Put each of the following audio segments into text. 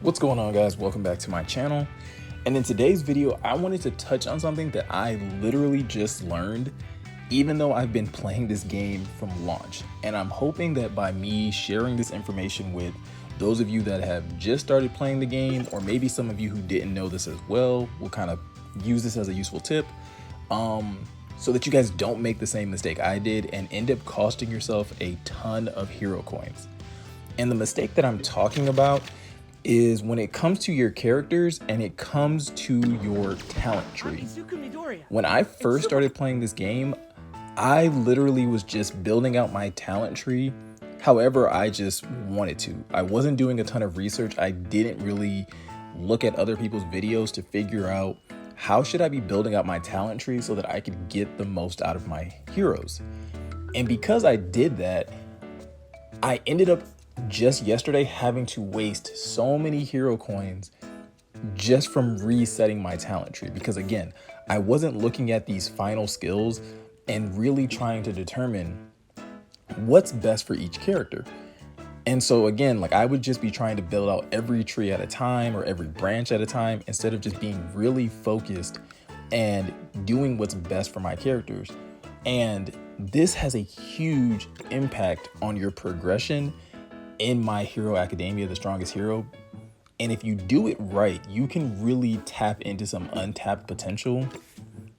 What's going on, guys? Welcome back to my channel. And in today's video, I wanted to touch on something that I literally just learned, even though I've been playing this game from launch. And I'm hoping that by me sharing this information with those of you that have just started playing the game, or maybe some of you who didn't know this as well, will kind of use this as a useful tip, so that you guys don't make the same mistake I did and end up costing yourself a ton of hero coins. And the mistake that I'm talking about is when it comes to your characters and it comes to your talent tree. When I first started playing this game, I literally was just building out my talent tree however I just wanted to. I wasn't doing a ton of research. I didn't really look at other people's videos to figure out how should I be building out my talent tree so that I could get the most out of my heroes. And because I did that, I ended up just yesterday having to waste so many hero coins just from resetting my talent tree, because again, I wasn't looking at these final skills and really trying to determine what's best for each character. And so again, like, I would just be trying to build out every tree at a time or every branch at a time instead of just being really focused and doing what's best for my characters. And this has a huge impact on your progression in My Hero Academia, the Strongest Hero. And if you do it right, you can really tap into some untapped potential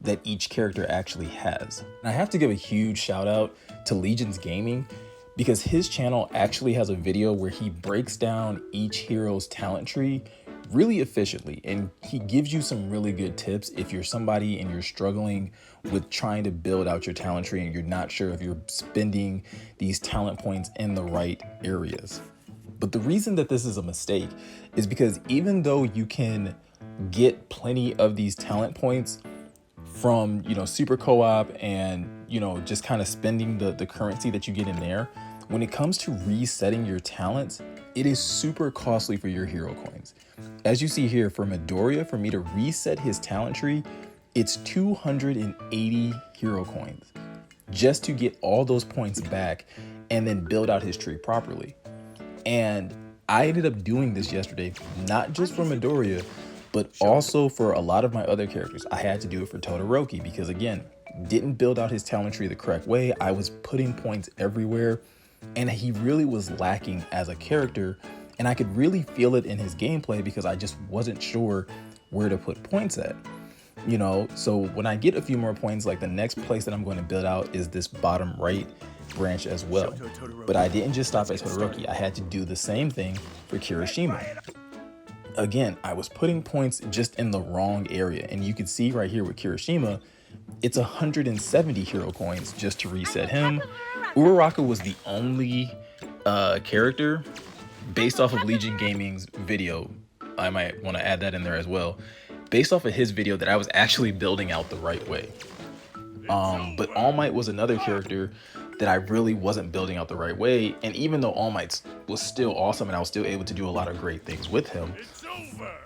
that each character actually has. And I have to give a huge shout out to Legion's Gaming, because his channel actually has a video where he breaks down each hero's talent tree really efficiently, and he gives you some really good tips if you're somebody and you're struggling with trying to build out your talent tree and you're not sure if you're spending these talent points in the right areas. But the reason that this is a mistake is because even though you can get plenty of these talent points from, super co-op and, just kind of spending the currency that you get in there, when it comes to resetting your talents, it is super costly for your hero coins. As you see here, for Midoriya, for me to reset his talent tree, it's 280 hero coins just to get all those points back and then build out his tree properly. And I ended up doing this yesterday, not just for Midoriya, but also for a lot of my other characters. I had to do it for Todoroki because, again, didn't build out his talent tree the correct way. I was putting points everywhere, and he really was lacking as a character, and I could really feel it in his gameplay because I just wasn't sure where to put points at. So when I get a few more points, like, the next place that I'm going to build out is this bottom right branch as well. But I didn't just stop at Todoroki. I had to do the same thing for Kirishima. Again, I was putting points just in the wrong area, and you can see right here with Kirishima, it's 170 hero coins just to reset him. Uraraka was the only character, based off of Legion Gaming's video, I might want to add that in there as well, based off of his video, that I was actually building out the right way. But All Might was another character that I really wasn't building out the right way, and even though All Might was still awesome and I was still able to do a lot of great things with him,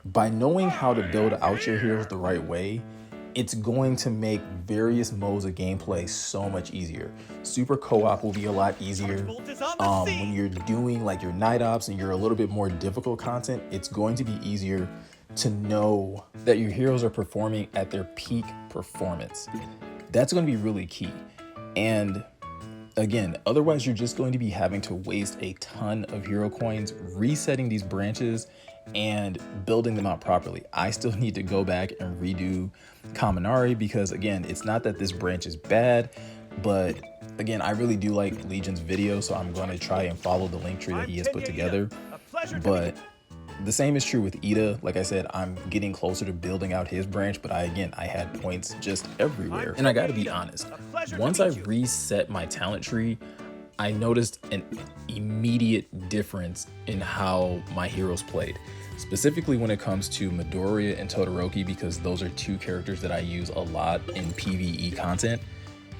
by knowing how to build out your heroes the right way, it's going to make various modes of gameplay so much easier. Super co-op will be a lot easier. When you're doing like your night ops and you're a little bit more difficult content, it's going to be easier to know that your heroes are performing at their peak performance. That's going to be really key. And again, otherwise you're just going to be having to waste a ton of hero coins resetting these branches and building them out properly. I still need to go back and redo Kaminari because, again, it's not that this branch is bad, but again, I really do like Legion's video, so I'm going to try and follow the link tree that he has put together. But the same is true with Ida. Like I said, I'm getting closer to building out his branch, but I had points just everywhere. And I gotta be honest, once I reset my talent tree, I noticed an immediate difference in how my heroes played, specifically when it comes to Midoriya and Todoroki, because those are two characters that I use a lot in PvE content.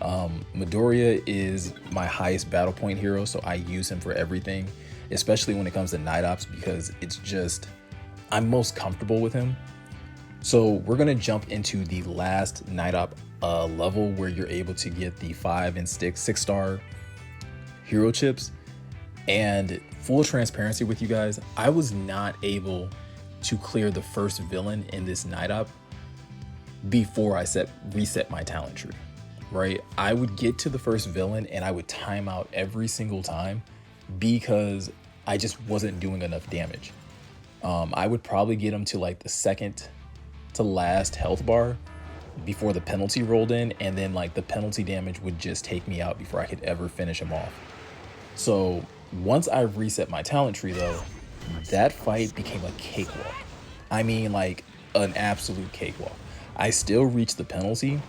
Midoriya is my highest battle point hero, so I use him for everything, especially when it comes to night ops, because it's just, I'm most comfortable with him. So we're gonna jump into the last night op level where you're able to get the 5 and 6-star hero chips. And full transparency with you guys, I was not able to clear the first villain in this night op before I reset my talent tree, right? I would get to the first villain and I would time out every single time because I just wasn't doing enough damage. I would probably get him to like the second to last health bar before the penalty rolled in, and then like the penalty damage would just take me out before I could ever finish him off. So once I reset my talent tree though, that fight became a cakewalk. I mean, like an absolute cakewalk. I still reached the penalty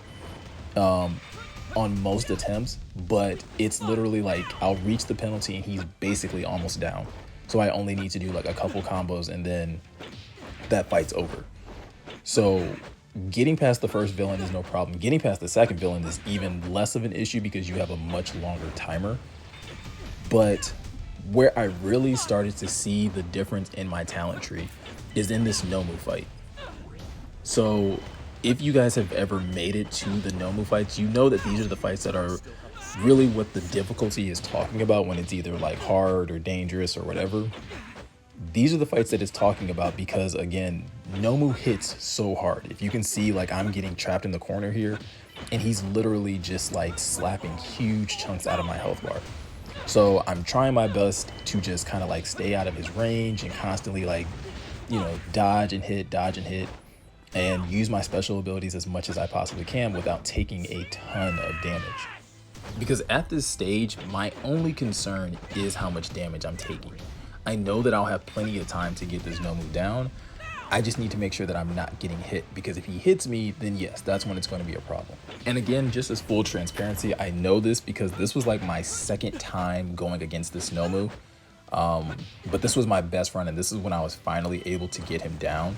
on most attempts, but it's literally like I'll reach the penalty and he's basically almost down. So I only need to do like a couple combos and then that fight's over. So getting past the first villain is no problem. Getting past the second villain is even less of an issue because you have a much longer timer. But where I really started to see the difference in my talent tree is in this Nomu fight. So if you guys have ever made it to the Nomu fights, you know that these are the fights that are really what the difficulty is talking about when it's either like hard or dangerous or whatever. These are the fights that it's talking about because, again, Nomu hits so hard. If you can see, like, I'm getting trapped in the corner here and he's literally just like slapping huge chunks out of my health bar. So I'm trying my best to just kind of like stay out of his range and constantly like, you know, dodge and hit, and use my special abilities as much as I possibly can without taking a ton of damage. Because at this stage, my only concern is how much damage I'm taking. I know that I'll have plenty of time to get this Nomu down. I just need to make sure that I'm not getting hit, because if he hits me, then yes, that's when it's going to be a problem. And again, just as full transparency, I know this because this was like my second time going against this Nomu. But this was my best run, and this is when I was finally able to get him down.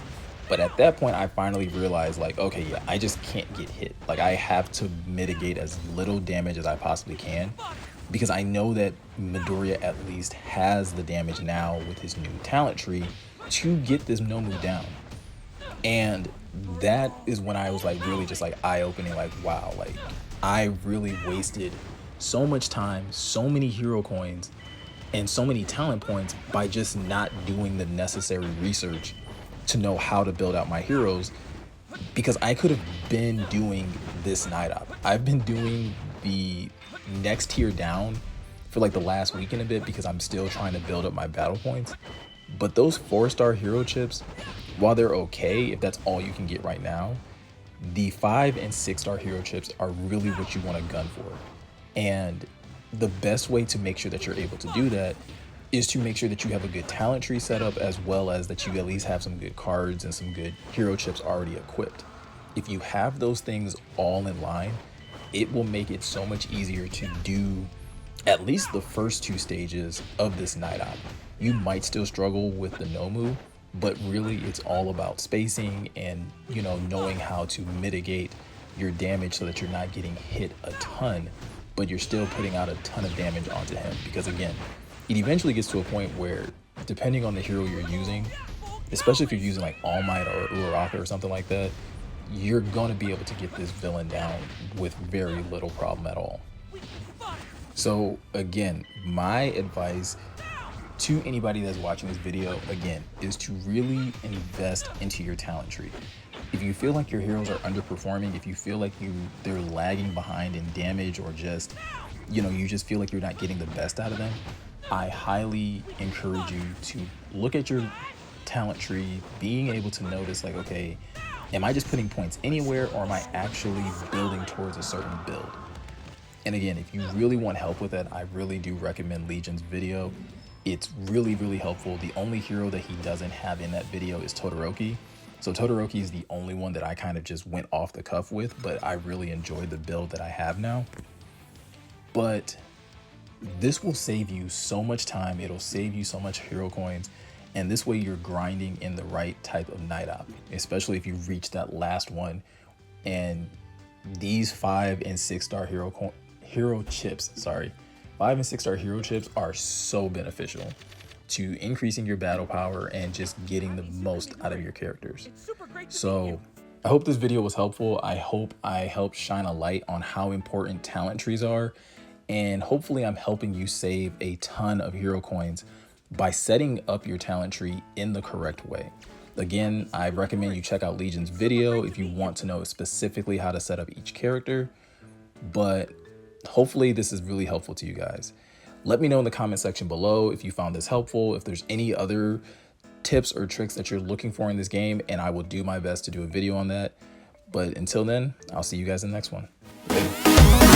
But at that point, I finally realized, like, okay, yeah, I just can't get hit. Like, I have to mitigate as little damage as I possibly can, because I know that Midoriya at least has the damage now with his new talent tree to get this Nomu down. And that is when I was like really just like eye-opening, like, wow, like I really wasted so much time, so many hero coins, and so many talent points by just not doing the necessary research to know how to build out my heroes, because I could have been doing this night op. I've been doing the next tier down for like the last week and a bit because I'm still trying to build up my battle points. But those 4-star hero chips, while they're okay if that's all you can get right now, the 5 and 6-star hero chips are really what you want to gun for. And the best way to make sure that you're able to do that is to make sure that you have a good talent tree set up, as well as that you at least have some good cards and some good hero chips already equipped. If you have those things all in line, it will make it so much easier to do at least the first 2 stages of this night op. You might still struggle with the Nomu, but really it's all about spacing and, you know, knowing how to mitigate your damage so that you're not getting hit a ton, but you're still putting out a ton of damage onto him. Because again, it eventually gets to a point where, depending on the hero you're using, especially if you're using like All Might or Uraraka or something like that, you're going to be able to get this villain down with very little problem at all. So again, my advice to anybody that's watching this video, again, is to really invest into your talent tree. If you feel like your heroes are underperforming, if you feel like they're lagging behind in damage, or just, you know, you just feel like you're not getting the best out of them, I highly encourage you to look at your talent tree, being able to notice like, okay, am I just putting points anywhere, or am I actually building towards a certain build? And again, if you really want help with that, I really do recommend Legion's video. It's really, really helpful. The only hero that he doesn't have in that video is Todoroki. So Todoroki is the only one that I kind of just went off the cuff with, but I really enjoy the build that I have now. But this will save you so much time. It'll save you so much hero coins. And this way you're grinding in the right type of night op, especially if you reach that last one. And these 5 and 6-star hero chips, 5 and 6-star hero chips are so beneficial to increasing your battle power and just getting the most out of your characters. So I hope this video was helpful. I hope I helped shine a light on how important talent trees are. And hopefully I'm helping you save a ton of hero coins by setting up your talent tree in the correct way. Again, I recommend you check out Legion's video if you want to know specifically how to set up each character, but hopefully this is really helpful to you guys. Let me know in the comment section below if you found this helpful, if there's any other tips or tricks that you're looking for in this game, and I will do my best to do a video on that. But until then, I'll see you guys in the next one. Later.